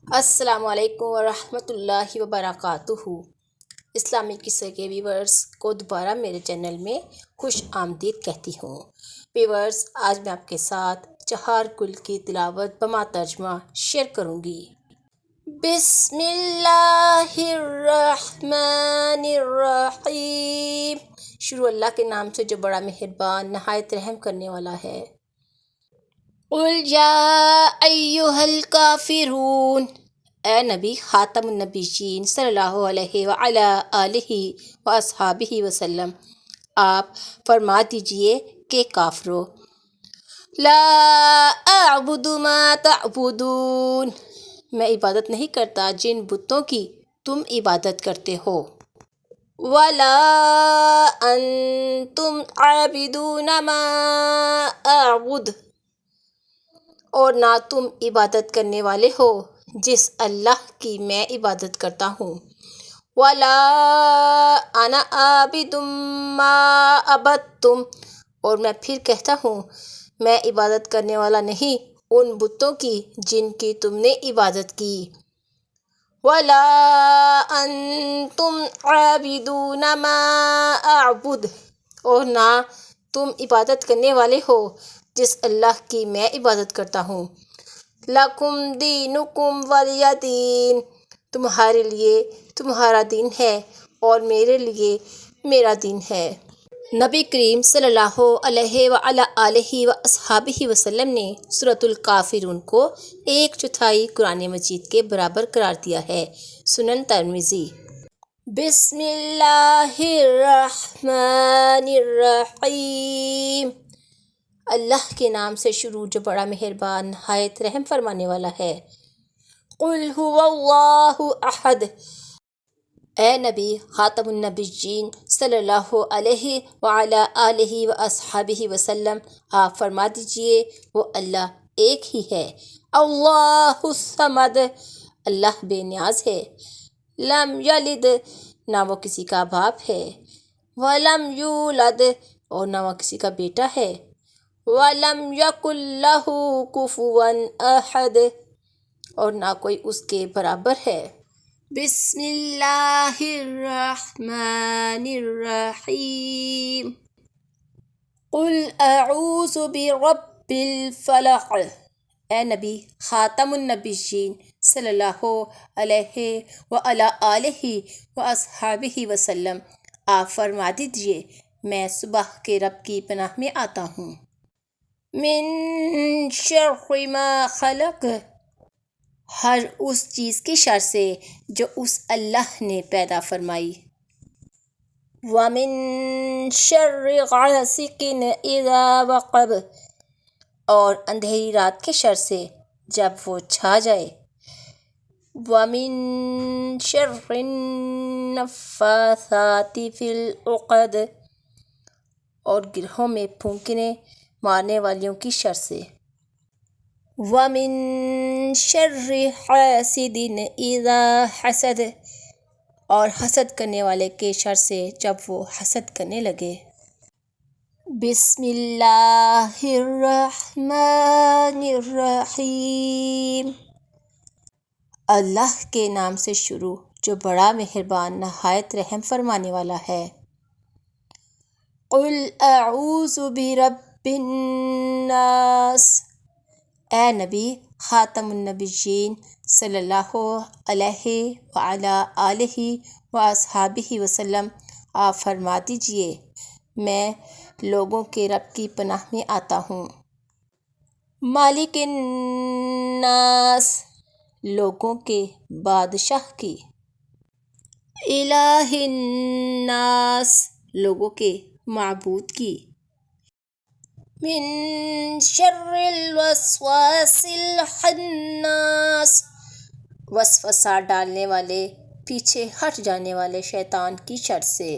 السلام علیکم ورحمۃ اللہ وبرکاتہ۔ اسلامی قصے کے ویورز کو دوبارہ میرے چینل میں خوش آمدید کہتی ہوں۔ ویورز، آج میں آپ کے ساتھ چہار گل کی تلاوت بما ترجمہ شیئر کروں گی۔ بسم اللہ الرحمن الرحیم۔ شروع اللہ کے نام سے جو بڑا مہربان نہایت رحم کرنے والا ہے۔ قل یا ایہا الکافرون، اے نبی خاتم النبیین صلی اللہ علیہ وعلی آلہ واصحابہ وسلم، آپ فرما دیجئے کہ کافرو، لا اعبد ما تعبدون، میں عبادت نہیں کرتا جن بتوں کی تم عبادت کرتے ہو، ولا انتم عابدون ما اعبد، اور نہ تم عبادت کرنے والے ہو جس اللہ کی میں عبادت کرتا ہوں، ولا انا عابد ما عبدتم، اور میں پھر کہتا ہوں میں عبادت کرنے والا نہیں ان بتوں کی جن کی تم نے عبادت کی، ولا انتم عابدون ما اعبد، اور نہ تم عبادت کرنے والے ہو جس اللہ کی میں عبادت کرتا ہوں، لکم دینکم ولی دین، تمہارے لیے تمہارا دین ہے اور میرے لیے میرا دین ہے۔ نبی کریم صلی اللہ علیہ وعلی آلہ واصحابہ وسلم نے سورۃ الکافرون کو 1/4 قرآن مجید کے برابر قرار دیا ہے۔ سنن ترمذی۔ بسم اللہ الرحمن الرحیم، اللہ کے نام سے شروع جو بڑا مہربان نہایت رحم فرمانے والا ہے۔ قل هو اللہ احد، اے نبی خاتم النبیین صلی اللہ علیہ وعلی آلہ واصحابہ وسلم، آپ فرما دیجئے وہ اللہ ایک ہی ہے۔ اللہ الصمد، اللہ بے نیاز ہے۔ لم یلد، نہ وہ کسی کا باپ ہے، ولم یولد، اور نہ وہ کسی کا بیٹا ہے، وَلَمْ يَكُنْ لَهُ كُفُوًا أَحَدٌ، اور نہ کوئی اس کے برابر ہے۔ بسم اللہ الرحمن الرحیم۔ قل اعوذ برب الفلق، اے نبی خاتم النبیین صلی اللہ علیہ وعلی آلہ واصحابہ وسلم، آپ فرما دیجئے میں صبح کے رب کی پناہ میں آتا ہوں۔ من شر ما خلق، ہر اس چیز کی شر سے جو اس اللہ نے پیدا فرمائی۔ ومن شر غاسق اذا وقب، اور اندھیری رات کے شر سے جب وہ چھا جائے۔ ومن شر النفاثات فی العقد، اور گرہوں میں پھونکنے مارنے والیوں کی شر سے۔ ومن شر حاسد اذا حسد، اور حسد کرنے والے کے شر سے جب وہ حسد کرنے لگے۔ بسم اللہ الرحمن الرحیم، اللہ کے نام سے شروع جو بڑا مہربان نہایت رحم فرمانے والا ہے۔ قل اعوذ برب الناس، اے نبی خاتم النبیین صلی اللہ علیہ وعلی آلہ واصحابہ وسلم، آپ فرما دیجئے میں لوگوں کے رب کی پناہ میں آتا ہوں۔ مالک الناس، لوگوں کے بادشاہ کی۔ الہ الناس، لوگوں کے معبود کی۔ من شر الوسواس الخناس، وسوسہ ڈالنے والے پیچھے ہٹ جانے والے شیطان کی شر سے۔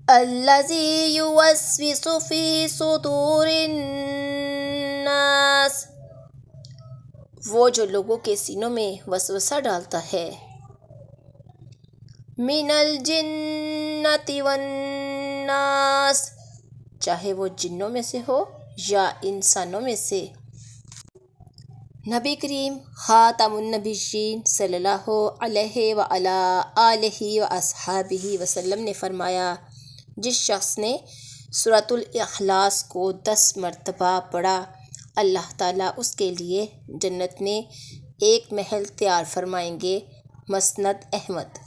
الذی یوسوس فی صدور الناس، وہ جو لوگوں کے سینوں میں وسوسہ ڈالتا ہے۔ من الجنۃ والناس، چاہے وہ جنوں میں سے ہو یا انسانوں میں سے۔ نبی کریم خاتم النبیین صلی اللہ علیہ وعلی آلہ و اصحابہ وسلم نے فرمایا، جس شخص نے سورۃ الاخلاص کو 10 مرتبہ پڑھا، اللہ تعالیٰ اس کے لیے جنت میں ایک محل تیار فرمائیں گے۔ مسند احمد۔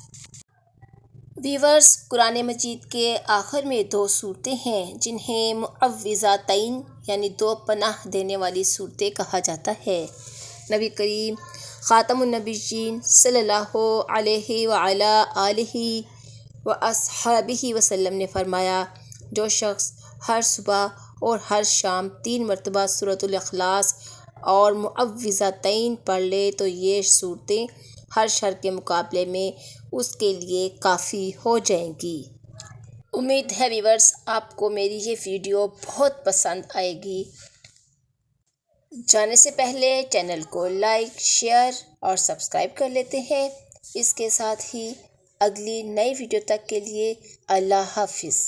ویورز، قرآن مجید کے آخر میں 2 صورتیں ہیں جنہیں معوذتین یعنی 2 پناہ دینے والی صورتیں کہا جاتا ہے۔ نبی کریم خاتم النبیین صلی اللہ علیہ وعلی آلہ و اصحابہ وسلم نے فرمایا، جو شخص ہر صبح اور ہر شام 3 مرتبہ سورۃ الاخلاص اور معوذتین پڑھ لے تو یہ صورتیں ہر شر کے مقابلے میں اس کے لیے کافی ہو جائیں گی۔ امید ہے ویورز آپ کو میری یہ ویڈیو بہت پسند آئے گی۔ جانے سے پہلے چینل کو لائک، شیئر اور سبسکرائب کر لیتے ہیں۔ اس کے ساتھ ہی اگلی نئی ویڈیو تک کے لیے اللہ حافظ۔